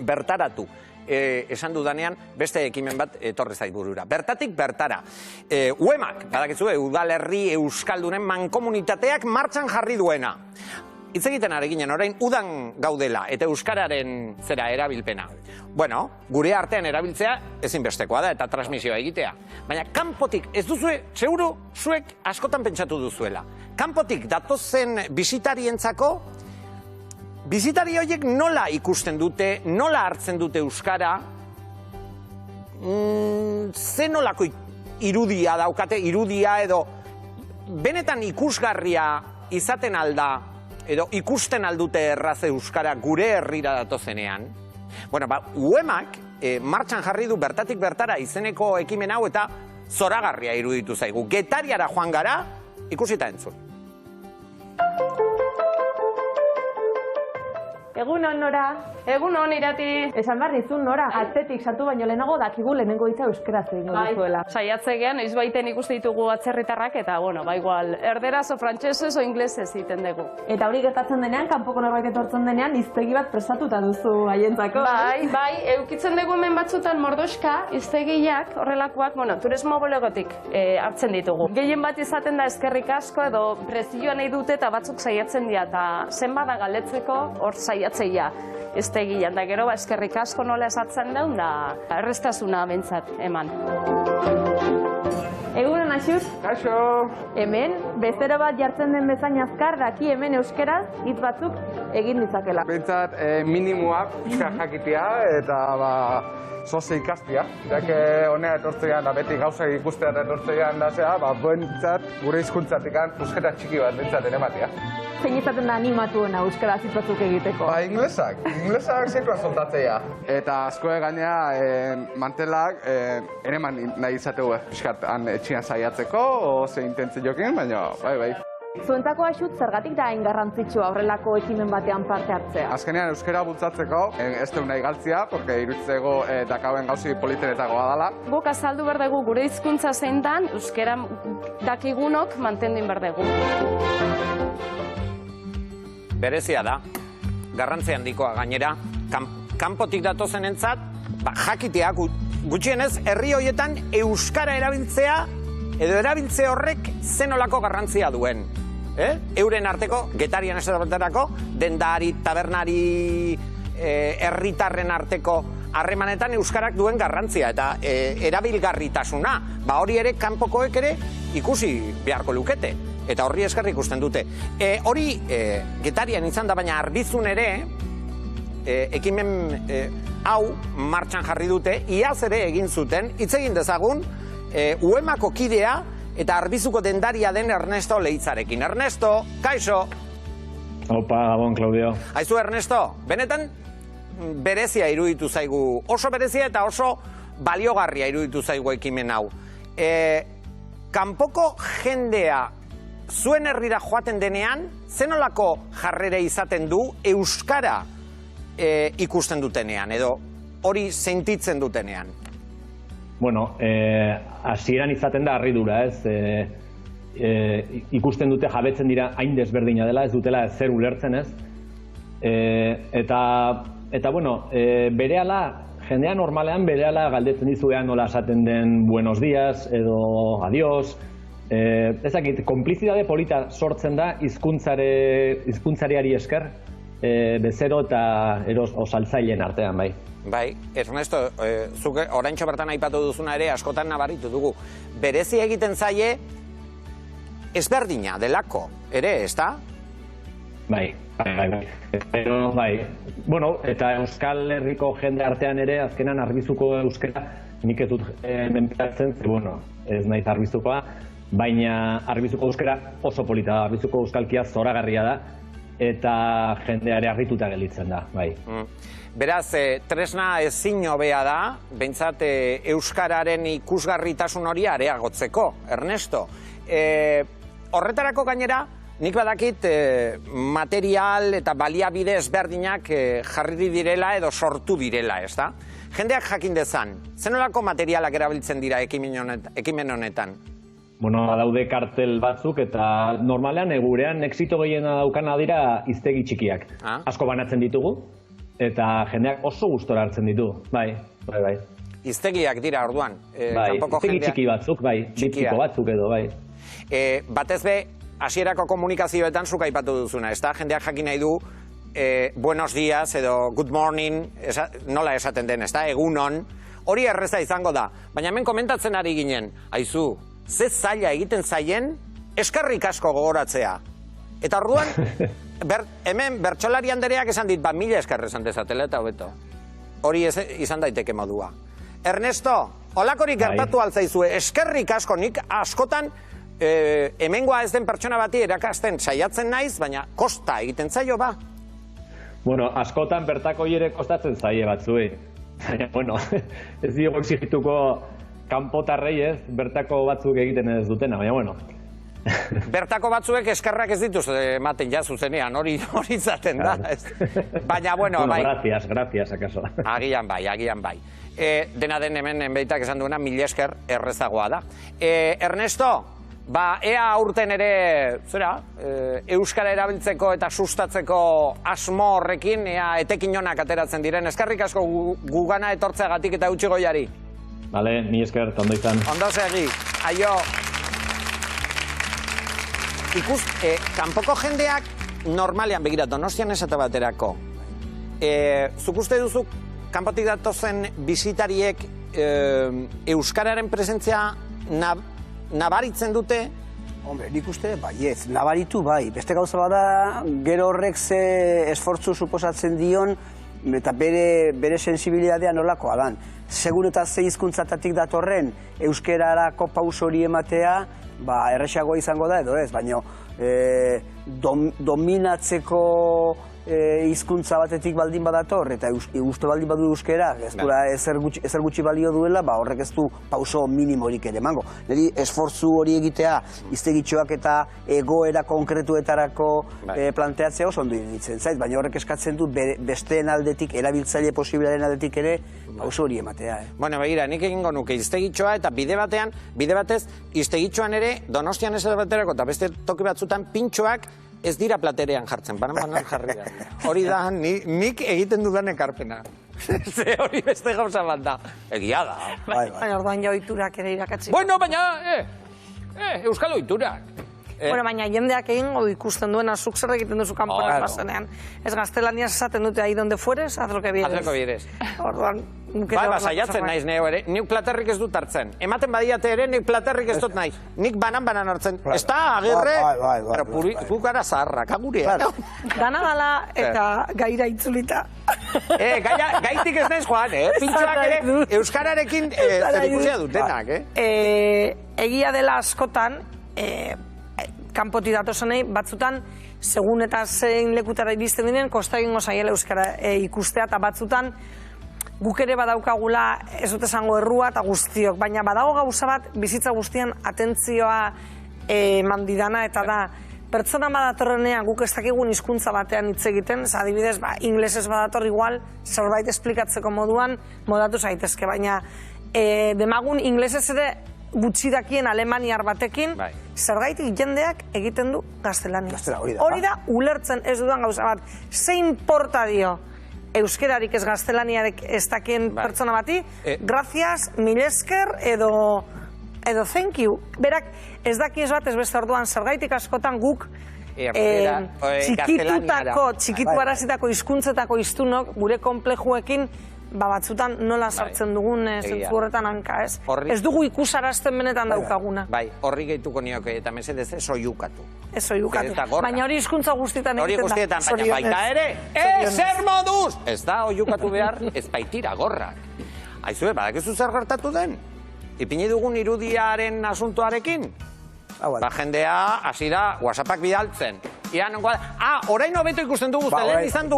bertaratu. Esan dudanean, beste ekimen bat etorri zait burura. Bertatik bertara. UEMak, badakizu, udalerri euskaldunen mankomunitateak martxan jarri duena. Hitz egiten ari ginen, orain udan gaudela eta euskararen zera erabilpena. Bueno, gure artean erabiltzea ezinbestekoa da eta transmisioa egitea. Baina kanpotik, ez duzue, seguru zuek askotan pentsatu duzuela. Kanpotik datozen bisitarientzako, bisitari horiek nola ikusten dute, nola hartzen dute euskara, ze nolako irudia daukate, irudia edo benetan ikusgarria izaten alda, edo ikusten aldute erraz euskara gure herrira datozenean. Bueno, UEMak martxan jarri du bertatik bertara izeneko ekimen hau eta zoragarria iruditu zaigu. Getariara joan gara, ikusita entzun. Egun hon, Nora. Egun hon, Irati. Esan behar dizun, Nora, atzetik sartu baino lehenago dakigu lehenengo hitza euskaraz egingo duzuela. Saiatzegean, noiz baiten ikuste ditugu atzerritarrak eta, bueno, igual, erderaz o frantsesez o inglesez egiten dugu. Eta hori gertatzen denean, kanpoko norbait etortzen denean, hiztegi bat prestatuta duzu haientzako. Bai, eukitzen dugu hemen batzutan mordoska, hiztegiak, horrelakoak, bueno, turismo bulegotik hartzen ditugu. Gehien bat izaten da eskerrik asko edo prezioa nahi dute eta batzuk saiatzen dira, eta zenbada galdetzeko hor saiatzeia hiztegian, da gero eskerrik asko nola esatzen daun da errestasuna bentsat eman. Egunon, Axur? Kaixo! Hemen, bezero bat jartzen den bezain azkar daki hemen euskeraz hitz batzuk egin ditzakela. Bentsat minimoak euskara jakitea eta zoze ikastia. Jake honea etortzean da beti gauza ikustea eta etortzean da zea, bentsat gure hizkuntzatik euskara txiki bat bentsat ere matea. Zein izaten da animatuena euskaraz hitz batzuk egiteko? Inglesak zeintua soltatzea. Eta askoe gainea mantelak ere nahi izateu piskat etxian saiatzeko, ze intentzi jokin, baina bai. Zuentzako, Axut, zergatik da hain garrantzitsua horrelako ekimen batean parte hartzea? Azkenean euskara bultzatzeko, ez du nahi galtzia, porque iruditzeko dakauen gauzi politenetagoa dela. Guk azaldu behar dugu gure hizkuntza zein dan, euskara dakigunok mantendin behar dugu. Berezia da, garrantzi handikoa gainera, kanpotik datozen entzat, jakitea gutxienez herri horietan euskara erabiltzea edo erabiltze horrek zenolako garrantzia duen. Euren arteko, getarian esaterako, dendari, tabernari, herritarren arteko harremanetan euskarak duen garrantzia eta erabilgarritasuna. Hori ere kanpokoek ere ikusi beharko lukete. Eta horri esker ikusten dute. Hori getarian izan da, baina Arbizun ere ekimen hau martxan jarri dute, iaz ere egin zuten, hitz egin dezagun, UEMako kidea eta Arbizuko dendaria den Ernesto Leitzarekin. Ernesto, kaixo! Opa, gabon, Claudio. Aizu, Ernesto, benetan berezia iruditu zaigu, oso berezia eta oso baliogarria iruditu zaigu ekimen hau. Kanpoko jendea zuen herrira joaten denean, zenolako jarrera izaten du euskara ikusten dutenean, edo hori sentitzen dutenean? Bueno, hasieran izaten da harridura, ez? Ikusten dute jabetzen dira hain desberdina dela, ez dutela zer ulertzen, ez? Eta bueno, berehala, jendea normalean berehala galdetzen dizuean nola esaten den buenos días, edo adiós. Ezakit, konplizidade polita sortzen da hizkuntzariari esker, bezero eta eros saltzaileen artean, bai. Bai, Ernesto, zuk oraintxo bertan aipatu duzuna ere askotan nabaritu dugu. Berezi egiten zaie ezberdina delako, ere, ezta? Bai. Pero, bai. Bueno, eta Euskal Herriko jende artean ere, azkenan Arbizuko euskara, nik ez dut menperatzen, bueno, ez naiz Arbizukoa, baina Arbizuko euskara oso polita da, Arbizuko euskalkia zoragarria da, eta jendeare harrituta gelditzen da, bai. Beraz, tresna ezin hobea da, behintzat euskararen ikusgarritasun hori areagotzeko, Ernesto. Horretarako gainera, nik badakit material eta baliabide ezberdinak jarri direla edo sortu direla, ez da? Jendeak jakin dezan, zenolako materialak erabiltzen dira ekimen honetan? Bueno, daude kartel batzuk eta normalean gurean exito gehiena daukana dira hiztegi txikiak. Asko banatzen ditugu, eta jendeak oso gustora hartzen ditu, bai. Hiztegiak dira orduan. Bai, hiztegi txiki batzuk, bai, bitxiko batzuk edo, bai. Batez be, hasierako komunikazioetan zuk aipatu duzuna, ez da? Jendeak jakin nahi du, buenos días edo good morning, nola esaten den, ez da? Egunon, hori erreza izango da. Baina hemen komentatzen ari ginen, aizu, ze zaila egiten zaien, eskerrik asko gogoratzea. Eta orduan, hemen bertsolari andereak esan dit, mila esker esan dezatela eta hobeto. Hori izan daiteke modua. Ernesto, holakorik gertatu altzaizue, eskerrik asko, nik askotan hemengoa ez den pertsona bati erakasten saiatzen naiz, baina kosta egiten zaio ba? Bueno, askotan bertako ere kostatzen zaie batzuei. Baina, bueno, ez diogo exigituko kanpotarrei ez, bertako batzuk egiten ez dutena, baina, bueno. Bertako batzuek eskerrak ez dituz ematen ja zuzenean, hori izaten da. Baina, bueno, bai. Gracias, akaso. Agian bai. Dena den hemen enbeitak esan duena, mila esker errezagoa da. Ernesto, ea aurten ere, euskara erabiltzeko eta sustatzeko asmo horrekin, ea etekin honak ateratzen diren. Eskerrik asko gugana etortzeagatik eta utzi goiari. Bale, mila esker, ondo izan. Ondo segi, aio. Kanpoko jendeak normalean, begira, Donostian esate baterako. Zuk uste duzu, kanpotik datozen bisitariek euskararen presentzia nabaritzen dute? Hombre, nik uste, baiez, nabaritu bai. Beste gauza bada, gero horrek ze esfortzu suposatzen dion, eta bere sensibilitatea nolakoa dan. Segun eta ze hizkuntzatatik datorren, euskararako pauso hori ematea, erresagoa izango da edo ez, baina dominatzeko hizkuntza batetik baldin badator, eta uste baldin badu euskera, ezer gutxi balio duela, horrek ez du pauso minimorik ere emango. Neri esfortzu hori egitea, hiztegitxoak eta egoera konkretuetarako planteatzea oso ondo iruditzen zait, baina horrek eskatzen du besteen aldetik, erabiltzaile posiblearen aldetik ere, pauso hori ematea. Bueno, begira, nik egingo nuke hiztegitxoa eta bide batez, hiztegitxoan ere, Donostian ez baterako eta beste toki batzutan pintxoak ez dira platerean jartzen, banan jarri da. Hori da, nik egiten dudan ekarpena. Ze hori beste gauza bat da. Egia da. Baina orduan ja ohiturak ere irakatzi. Bueno, baina, euskal ohiturak. Bueno, baina jendeak egingo ikusten duena, zuk zer egiten duzu kanpoan pasenean. Ez gaztelaniaz esaten dute, ahí donde fueres, haz lo que vieres. Haz lo que vieres. Orduan, saiatzen naiz neu ere, nik platerrik ez dut hartzen. Ematen badiate ere, nik platerrik ez dut naiz. Nik banan hartzen. Ez da, agirre, pero pukara zaharrak, agurea. Dana dala eta gaira itzulita. Gaitik ez naiz joan, pintxoak ere, euskararekin zerikusia dutenak, Egia dela askotan, kanpotik datozenei, batzutan, segun eta zein lekutara iristen diren, kosta egingo zaiela euskara ikustea, eta batzutan, guk ere badaukagula, ez dut esango errua eta guztiok, baina badago gauza bat, bizitza guztian atentzioa mandidana, eta da, pertsona badatorrenean guk ez dakigun hizkuntza batean hitz egiten, adibidez, inglesez badator igual, zerbait esplikatzeko moduan, modatu zaitezke, baina demagun inglesez ere, gutxi dakien alemaniar batekin, zergaitik jendeak egiten du gaztelania. Hori da, ulertzen ez dudan gauza bat, zein porta dio euskerarik ez gaztelaniarek ez dakien pertsona bati, gracias, mil esker, edo thank you. Berak, ez dakiez bat ez beste orduan, zergaitik askotan guk txikitu arazitako hizkuntzetako hiztunok, gure komplejuekin, batzutan nola sartzen dugun zentzu horretan hanka, ez? Ez dugu ikusarazten benetan daukaguna. Bai, horri gehituko nioke, eta mesedez ez oiukatu. Ez oiukatu. Baina hori hizkuntza guztietan egiten da. Hori guztietan, baina baita ere, zer moduz! Ez da oiukatu behar, ez baitira gorrak. Aizue, badakizu zer gertatu den? Ipini dugun irudiaren asuntoarekin? Jendea, hasi da, WhatsAppak bidaltzen. Orain hobeto ikusten dugu, zelen izan dugu.